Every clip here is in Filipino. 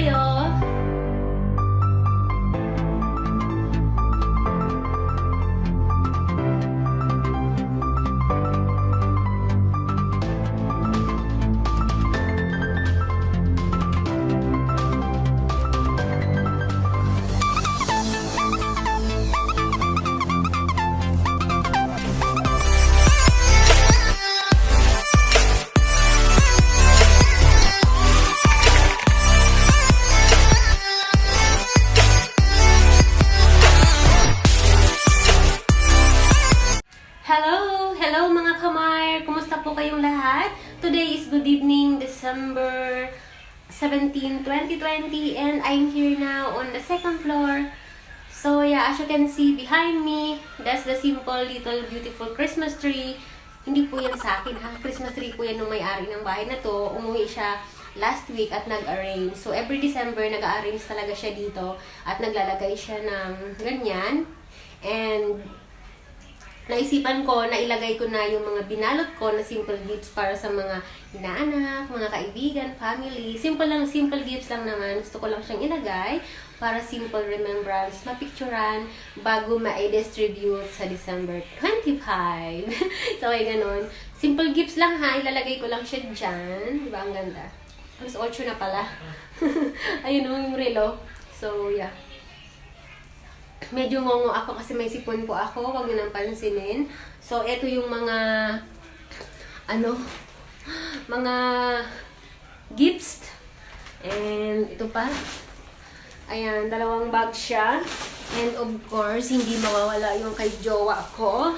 kayo. Hello mga kamar! Kumusta po kayong lahat? Today is good evening, December 17, 2020, and I'm here now on the second floor. So yeah, as you can see behind me, that's the simple little beautiful Christmas tree. Hindi po yan sa akin ha, Christmas tree po yan ng may-ari ng bahay na to. Umuwi siya last week at nag-arrange. So every December, nag-arrange talaga siya dito at naglalagay siya ng ganyan. And naisipan ko na ilagay ko na yung mga binalot ko na simple gifts para sa mga inaanak, mga kaibigan, family. Simple gifts lang naman. Gusto ko lang siyang ilagay para simple remembrance, mapicturan bago ma-distribute sa December 25. So ay ganon. Simple gifts lang ha, ilalagay ko lang siya dyan. Diba ang ganda? Plus 8 na pala. Ayun o, yung relo. So yeah. Medyo ngongo ako kasi may sipon po ako, wag niyo nang pansinin. So, ito yung mga mga gifts. And ito pa. Ayan, 2 bag siya. And of course, hindi mawawala yung kay jowa ko.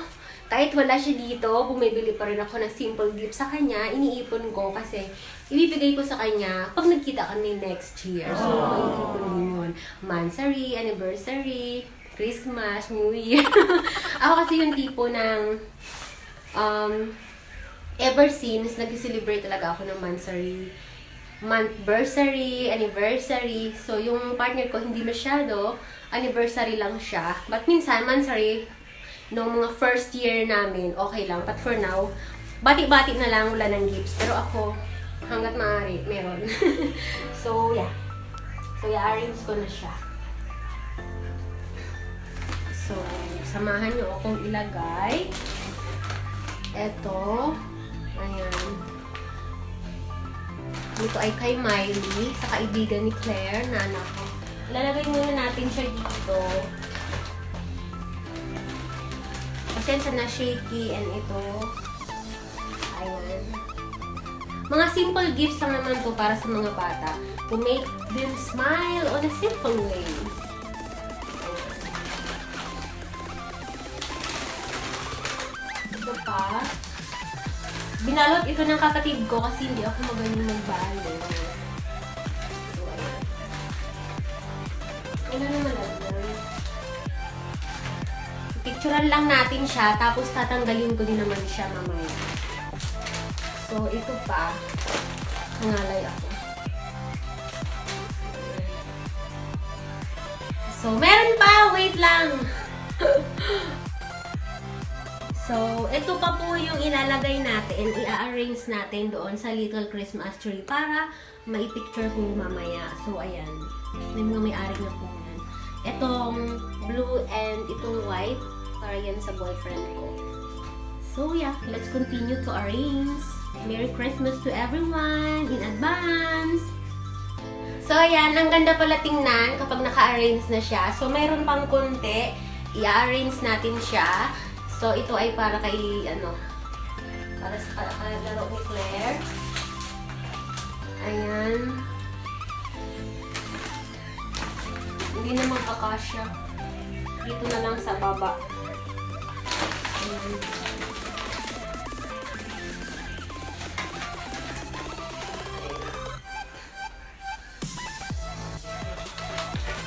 Kahit wala siya dito, bumibili pa rin ako ng simple gift sa kanya. Iniipon ko kasi ibibigay ko sa kanya pag nagkita kami next year. So, maiipon din yun. Mansary, anniversary, Christmas, New Year. Ako kasi yung tipo ng ever since, nag-celebrate talaga ako ng mansary, monthversary, anniversary. So, yung partner ko hindi masyado, anniversary lang siya. But minsan, mansary, nung mga first year namin, okay lang. But for now, bati-bati na lang, wala ng gifts. Pero ako, hanggat maaari, meron. So, yeah. So, i-arrange ko na siya. So, samahan nyo akong ilagay. Eto. Ayan. Ito ay kay Miley, sa kaibigan ni Claire, na anak ko. Ilalagay muna natin siya dito. Pasensya na shaky, and ito. Ayan. Mga simple gifts lang naman to para sa mga bata. To make them smile on a simple way. Ito pa. Binalot ito ng kapatid ko kasi hindi ako magaling magbalot. So, ayan. Ano naman lang. Picturean lang natin siya, tapos tatanggalin ko din naman siya mamaya. So, ito pa. Nangalay ako. So, meron pa! Wait lang! So, ito pa po yung ilalagay natin, i-arrange natin doon sa little Christmas tree para maipicture ko mamaya. So, ayan. May mga may-ari na po yan. Itong blue and itong white, para yan sa boyfriend ko. So, yeah. Let's continue to arrange. Merry Christmas to everyone in advance! So, ayan. Ang ganda pala tingnan kapag naka-arrange na siya. So, mayroon pang konti. I-arrange natin siya. So, ito ay para kay, para sa laro ni Claire. Ayan. Hindi na magkakasya. Dito na lang sa baba. Ayan.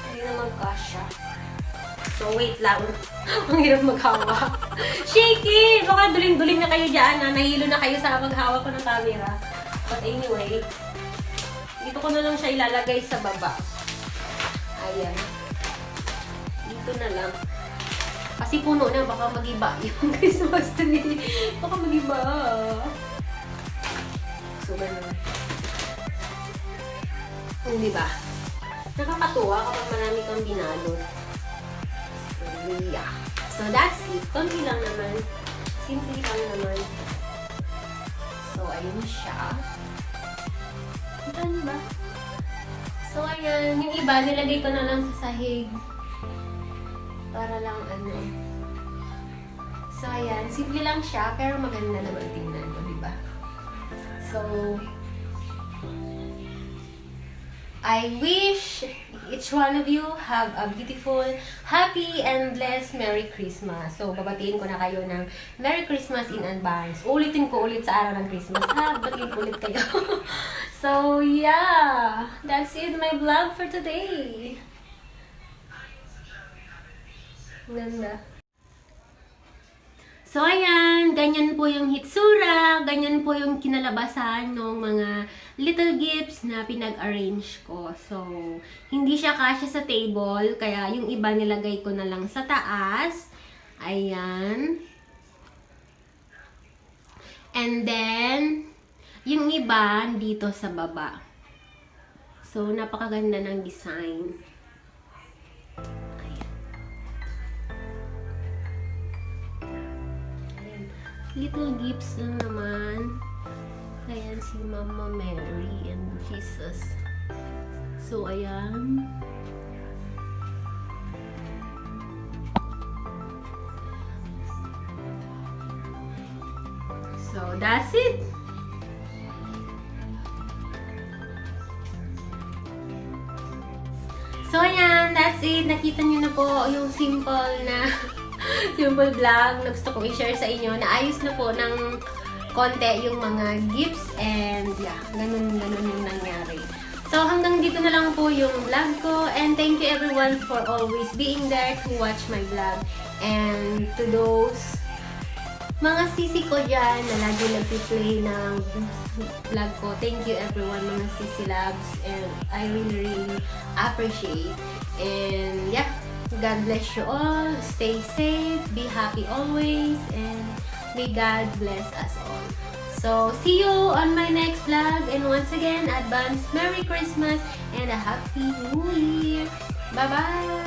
Hindi na magkasya. So, wait lang. Ang hirap maghawa. Shaky! Baka duling-duling na kayo dyan. Nahilo na kayo sa maghawak ko ng camera. But anyway, dito ko na lang siya ilalagay sa baba. Ayan. Dito na lang. Kasi puno na, baka mag-iba yung Christmas tree. Baka mag-iba. So, ganun. Diba? Nakakatuwa kapag marami kang binalot. So, yeah. So, that's it. Konti lang naman. Simple lang naman. So, ayun siya. Ano ba? So, ayan. Yung iba, nilagay ko na lang sa sahig. Para lang ano. So, ayan. Simple lang siya, pero maganda naman tingnan mo, diba? So, I wish each one of you have a beautiful, happy, and blessed Merry Christmas. So, babatiin ko na kayo ng Merry Christmas in advance. Ulitin ko ulit sa araw ng Christmas. Babatiin ko ulit kayo. So, yeah. That's it, my vlog for today. Ganda. So, ayan, ganyan po yung hitsura, ganyan po yung kinalabasan ng mga little gifts na pinag-arrange ko. So, hindi siya kasya sa table, kaya yung iba nilagay ko na lang sa taas. Ayan. And then, yung iba dito sa baba. So, napakaganda ng design. Little gifts lang naman. Ayan si Mama Mary and Jesus. So, ayan. So, that's it. So, ayan. That's it. Nakita niyo na po yung simple na simple vlog na gusto kong i-share sa inyo. Naayos na po ng konti yung mga gifts and yeah, ganun yung nangyari. So, hanggang dito na lang po yung vlog ko and thank you everyone for always being there to watch my vlog. And to those mga sisi ko dyan na lagi nag-play ng vlog ko, thank you everyone mga sisi loves and I really appreciate. And yeah, God bless you all. Stay safe. Be happy always. And may God bless us all. So, see you on my next vlog. And once again, advance Merry Christmas and a Happy New Year. Bye-bye!